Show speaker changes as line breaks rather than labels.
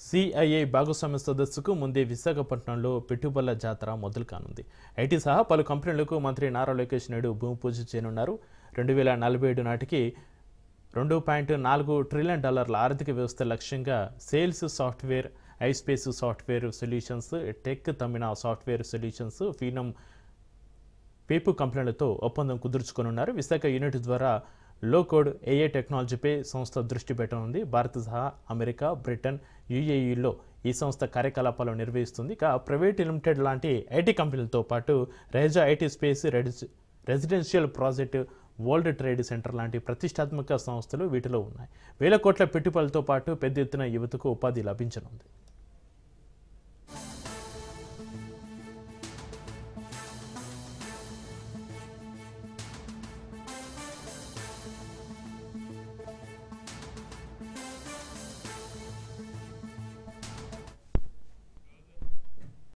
CII భాగస్వామ్య సదస్సుకు ముందే విశాఖపట్నంలో పెట్టుబడుల జాతర మొదలు కానుంది. ఐటీ సహా పలు కంపెనీలకు మంత్రి నారా లోకేష్ నాయుడు భూమి పూజ చేయనున్నారు. 2047 నాటికి $2.4 ట్రిలియన్ ఆర్థిక వ్యవస్థ లక్ష్యంగా sales software, iSpace software solutions, tech Tamil software solutions, Phenom పేపు కంపెనీలతో ఒప్పందం కుదుర్చుకోనున్నారు. విశాఖ యూనిట్ ద్వారా లో కోడ్ ఏఐ టెక్నాలజీపై సంస్థ దృష్టి పెట్టనుంది. భారత్ సహా అమెరికా, బ్రిటన్, యూఏఈలో ఈ సంస్థ కార్యకలాపాలు నిర్వహిస్తుంది. ఇక ప్రైవేట్ లిమిటెడ్ లాంటి ఐటీ కంపెనీలతో పాటు Raheja IT space, residential project, world trade centre లాంటి ప్రతిష్టాత్మక సంస్థలు వీటిలో ఉన్నాయి. వేల కోట్ల పెట్టుబడులతో పాటు పెద్ద ఎత్తున యువతకు ఉపాధి లభించనుంది.